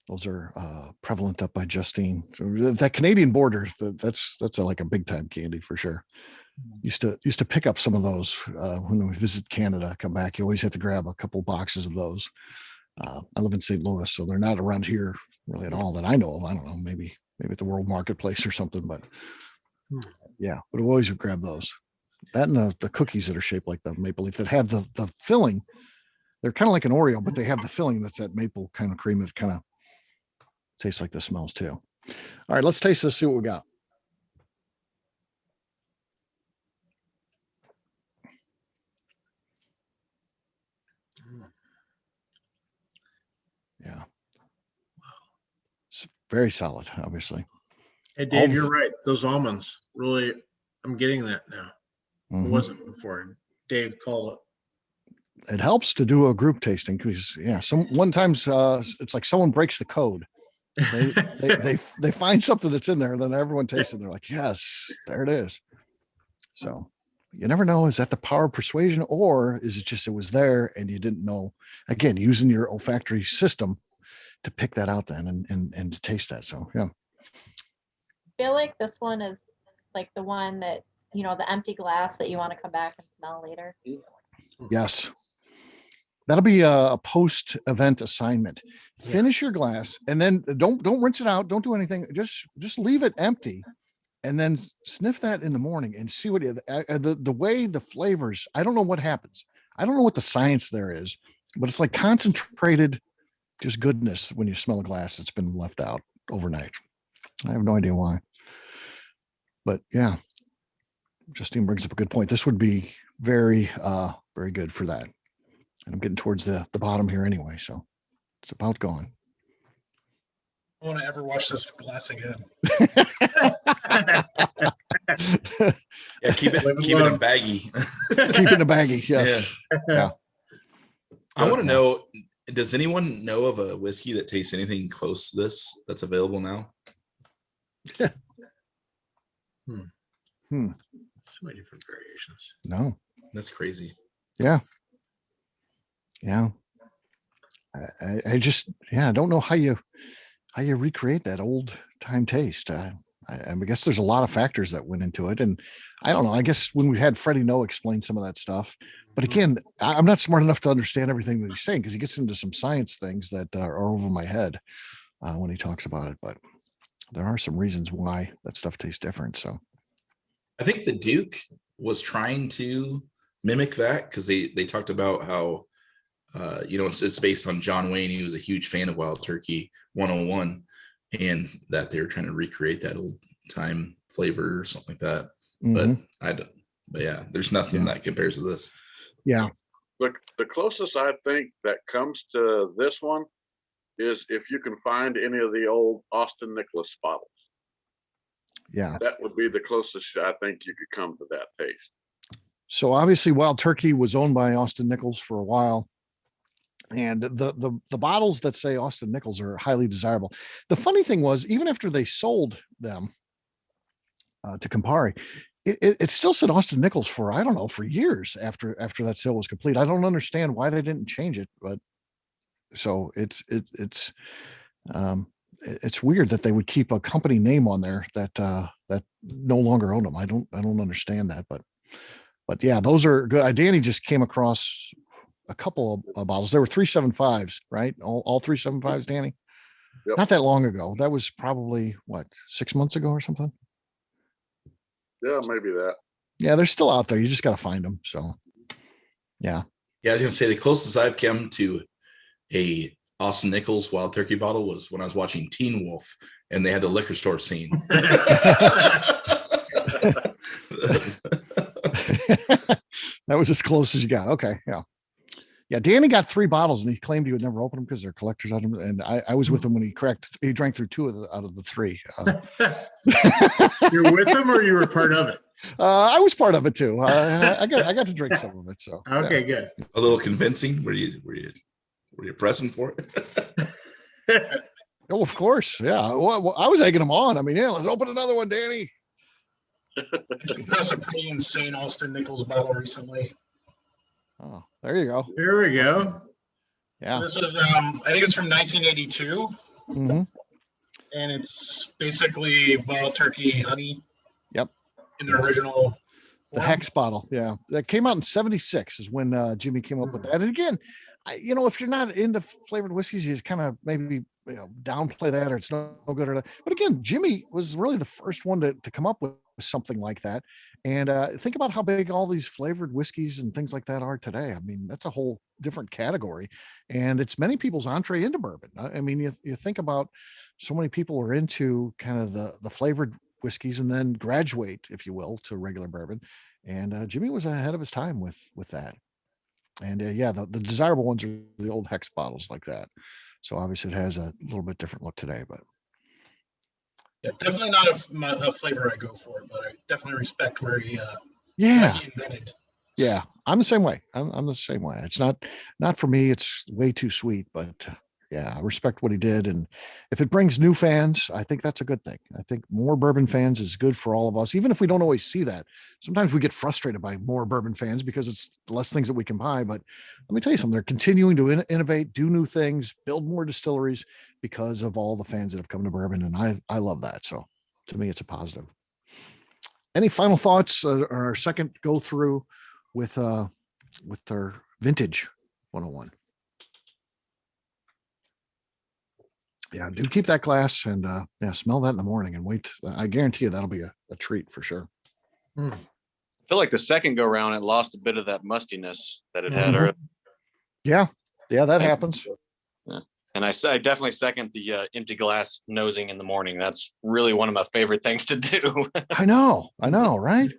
Those are prevalent up by Justine. So that Canadian border, that's like a big time candy for sure. Used to pick up some of those when we visit Canada. Come back, you always have to grab a couple boxes of those. I live in St. Louis, so they're not around here really at all that I know of. I don't know, maybe at the World Marketplace or something, but yeah, but we always would grab those. That and the cookies that are shaped like the maple leaf that have the filling. They're kind of like an Oreo, but they have the filling that's that maple kind of cream that kind of tastes like the smells too. All right, let's taste this, see what we got. Yeah. It's very solid, obviously. Hey, Dave, you're right. Those almonds really, I'm getting that now. It wasn't before. Dave called it. It helps to do a group tasting because one times it's like someone breaks the code. They find something that's in there, and then everyone tastes it. They're like, yes, there it is. So you never know, is that the power of persuasion, or is it just it was there and you didn't know? Again, using your olfactory system to pick that out then and to taste that. So yeah. I feel like this one is like the one that, the empty glass that you want to come back and smell later. Yes. That'll be a post-event assignment. Finish your glass and then don't rinse it out. Don't do anything. Just leave it empty and then sniff that in the morning and see what the way the flavors, I don't know what happens. I don't know what the science there is, but it's like concentrated just goodness when you smell a glass that's been left out overnight. I have no idea why. But yeah, Justine brings up a good point. This would be very, very good for that. And I'm getting towards the bottom here anyway, so it's about gone. I want to ever watch this glass again. Yeah, keep it in baggy. Keep it in a baggy, yes. Yeah. I want to know, does anyone know of a whiskey that tastes anything close to this that's available now? So many different variations. No. That's crazy. Yeah. Yeah. I just, I don't know how you recreate that old time taste. I guess there's a lot of factors that went into it. And I don't know, I guess when we had Freddie Noah explain some of that stuff, but again, I'm not smart enough to understand everything that he's saying because he gets into some science things that are over my head when he talks about it. But there are some reasons why that stuff tastes different. So I think the Duke was trying to mimic that because they talked about how, it's based on John Wayne. He was a huge fan of Wild Turkey 101 and that they were trying to recreate that old time flavor or something like that. But yeah, there's nothing that compares to this. Yeah. The closest I think that comes to this one is if you can find any of the old Austin Nicholas bottles. Yeah. That would be the closest I think you could come to that taste. So obviously Wild Turkey was owned by Austin Nichols for a while. And the bottles that say Austin Nichols are highly desirable. The funny thing was, even after they sold them to Campari, it still said Austin Nichols for, I don't know, for years after that sale was complete. I don't understand why they didn't change it, but so it's weird that they would keep a company name on there that no longer own them. I don't understand that, but yeah, those are good. Danny just came across a couple of bottles. There were 375s, right? All 375s, Danny. Yep. Not that long ago. That was probably 6 months ago or something. Yeah, maybe that. Yeah, they're still out there. You just got to find them. So, yeah. Yeah, I was gonna say the closest I've come to a Austin Nichols Wild Turkey bottle was when I was watching Teen Wolf, and they had the liquor store scene. That was as close as you got. Okay, yeah. Yeah, Danny got 3 bottles and he claimed he would never open them because they're collector's items. And I was with him when he drank through 2 out of the 3. You're with them or you were part of it? I was part of it too. I got to drink some of it. So okay, good. A little convincing. Were you pressing for it? Oh, of course. Yeah. Well, I was egging him on. I mean, yeah, let's open another one, Danny. That's a pretty insane Austin Nichols bottle recently. Oh, there you go. There we go. Yeah. This was I think it's from 1982. Mm-hmm. And it's basically wild turkey honey. Yep. In the original. The Hex bottle. Yeah. That came out in 76 is when Jimmy came up with that. And again, if you're not into flavored whiskeys, you just kind of maybe downplay that or it's no good or that. But again, Jimmy was really the first one to come up with something like that. And think about how big all these flavored whiskeys and things like that are today. I mean, that's a whole different category. And it's many people's entree into bourbon. I mean, you think about so many people are into kind of the flavored whiskeys and then graduate, if you will, to regular bourbon. And Jimmy was ahead of his time with that. And yeah, the desirable ones are the old Hex bottles like that. So obviously it has a little bit different look today, but yeah, definitely not a flavor I go for, but I definitely respect where he invented. Yeah, I'm the same way. I'm the same way. It's not for me. It's way too sweet, but yeah, I respect what he did. And if it brings new fans, I think that's a good thing. I think more bourbon fans is good for all of us, even if we don't always see that. Sometimes we get frustrated by more bourbon fans because it's less things that we can buy. But let me tell you something, they're continuing to innovate, do new things, build more distilleries because of all the fans that have come to bourbon. And I love that. So to me, it's a positive. Any final thoughts or our second go through with our vintage 101? Yeah, do keep that glass and smell that in the morning and wait. I guarantee you that'll be a treat for sure. I feel like the second go round, it lost a bit of that mustiness that it had earlier. Yeah, that happens. Yeah. And I definitely second the empty glass nosing in the morning. That's really one of my favorite things to do. I know, right?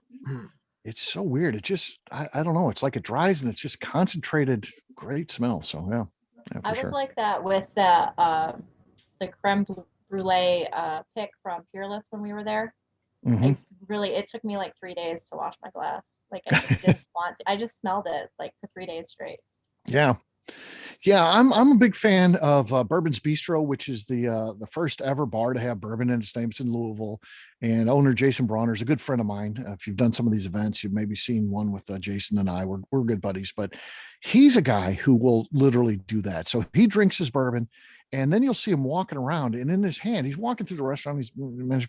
It's so weird. It just, I don't know. It's like it dries and it's just concentrated, great smell. So yeah I was like that with the creme brulee pick from Peerless when we were there. It took me like 3 days to wash my glass. Like I just smelled it like for 3 days straight. Yeah. I'm a big fan of Bourbon's Bistro, which is the first ever bar to have bourbon in its name. It's in Louisville, and owner Jason Bronner is a good friend of mine. If you've done some of these events, you've maybe seen one with Jason and I. We're good buddies, but he's a guy who will literally do that. So he drinks his bourbon, and then you'll see him walking around, and in his hand, he's walking through the restaurant.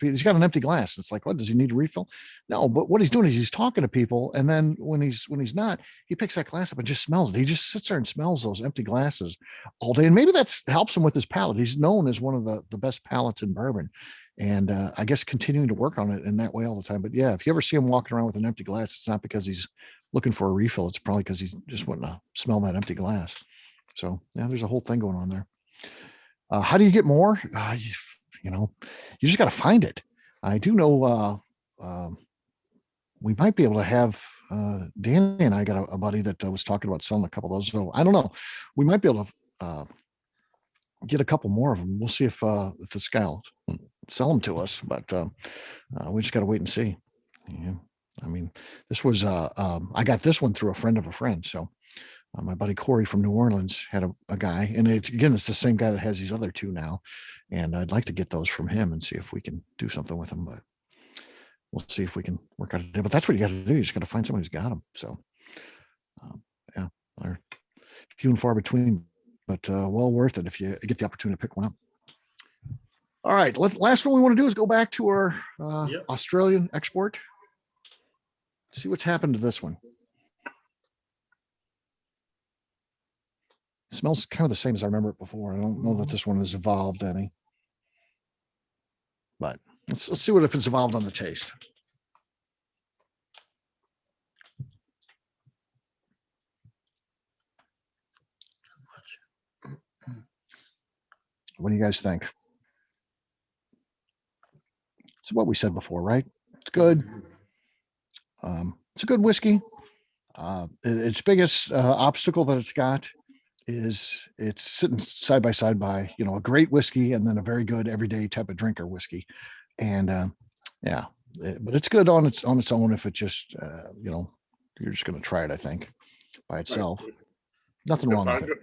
He's got an empty glass. It's like, what, does he need a refill? No, but what he's doing is he's talking to people, and then when he's not, he picks that glass up and just smells it. He just sits there and smells those empty glasses all day, and maybe that's helps him with his palate. He's known as one of the best palates in bourbon, and I guess continuing to work on it in that way all the time. But yeah, if you ever see him walking around with an empty glass, it's not because he's looking for a refill. It's probably because he just wanting to smell that empty glass. So yeah, there's a whole thing going on there. How do you get more? You just got to find it. I do know we might be able to have Danny and I got a buddy that was talking about selling a couple of those. So I don't know. We might be able to get a couple more of them. We'll see if this guy will sell them to us, but we just got to wait and see. Yeah. I mean, this was I got this one through a friend of a friend. So my buddy Corey from New Orleans had a guy, and it's the same guy that has these other two now. And I'd like to get those from him and see if we can do something with them, but we'll see if we can work out a deal. But that's what you got to do. You just got to find someone who's got them. So yeah, they're few and far between, but well worth it if you get the opportunity to pick one up. All right. Last one we want to do is go back to our Australian export. See what's happened to this one. It smells kind of the same as I remember it before. I don't know that this one has evolved any, but let's see if it's evolved on the taste. What do you guys think? It's what we said before, right? It's good. It's a good whiskey. Its biggest obstacle that it's got is it's sitting side by side by, you know, a great whiskey and then a very good everyday type of drinker whiskey. And but it's good on its own if it just, you know, you're just going to try it, I think, by itself. Nothing wrong with it.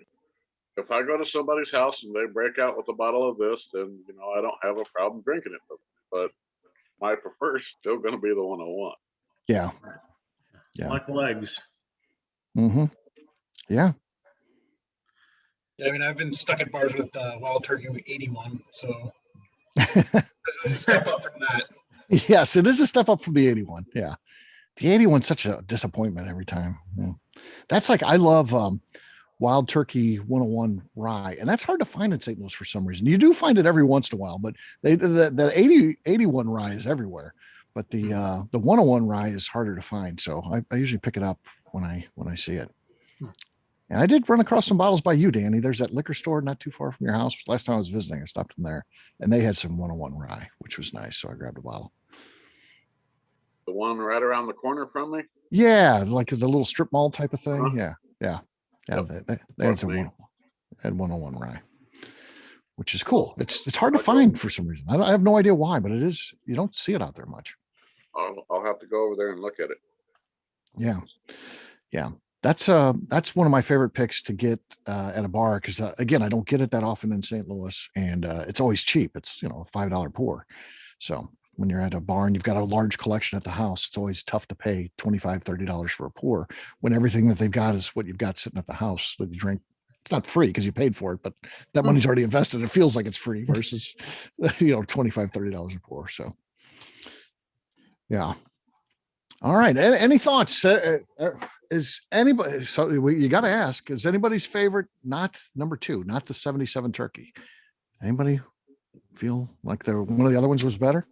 If I go to somebody's house and they break out with a bottle of this, then, you know, I don't have a problem drinking it. But my preferred is still going to be the 101. Yeah. Yeah. Like legs. Mm-hmm. Yeah. Yeah, I mean, I've been stuck at bars with Wild Turkey 81, so this is a step up from that. Yes, it is a step up from the 81. Yeah. The 81's such a disappointment every time. Yeah. That's like, I love Wild Turkey 101 rye, and that's hard to find in St. Louis for some reason. You do find it every once in a while, but the 81 rye is everywhere, but the 101 rye is harder to find. So I usually pick it up when I see it. And I did run across some bottles by you, Danny. There's that liquor store not too far from your house. Last time I was visiting, I stopped in there, and they had some 101 rye, which was nice. So I grabbed a bottle. The one right around the corner from me? Yeah, like the little strip mall type of thing. Yeah. They had some 101 rye, which is cool. It's hard to find for some reason. I have no idea why, but it is. You don't see it out there much. I'll have to go over there and look at it. Yeah. That's one of my favorite picks to get at a bar because again, I don't get it that often in St. Louis, and it's always cheap. It's, you know, a $5 pour. So when you're at a bar and you've got a large collection at the house, it's always tough to pay $25, $30 for a pour when everything that they've got is what you've got sitting at the house that you drink. It's not free because you paid for it, but that money's already invested. It feels like it's free versus, you know, $25, $30 a pour. So, yeah. All right. Any thoughts? Is anybody, so you got to ask, is anybody's favorite not number 2, not the 77 turkey? Anybody feel like one of the other ones was better?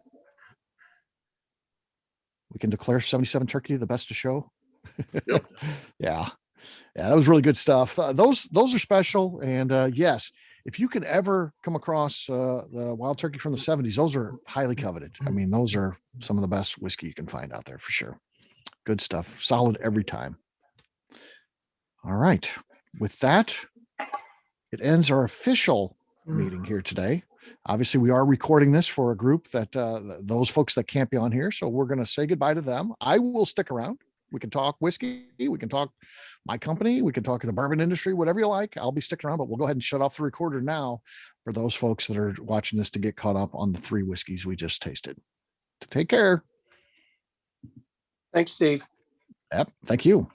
We can declare 77 turkey the best to show. Yep. Yeah, that was really good stuff. Those are special. And yes, if you can ever come across the Wild Turkey from the 70s, those are highly coveted. I mean, those are some of the best whiskey you can find out there for sure. Good stuff. Solid every time. All right. With that, it ends our official meeting here today. Obviously, we are recording this for a group that those folks that can't be on here. So we're going to say goodbye to them. I will stick around. We can talk whiskey. We can talk my company. We can talk the bourbon industry, whatever you like. I'll be sticking around, but we'll go ahead and shut off the recorder now for those folks that are watching this to get caught up on the 3 whiskeys we just tasted. Take care. Thanks, Steve. Yep. Thank you.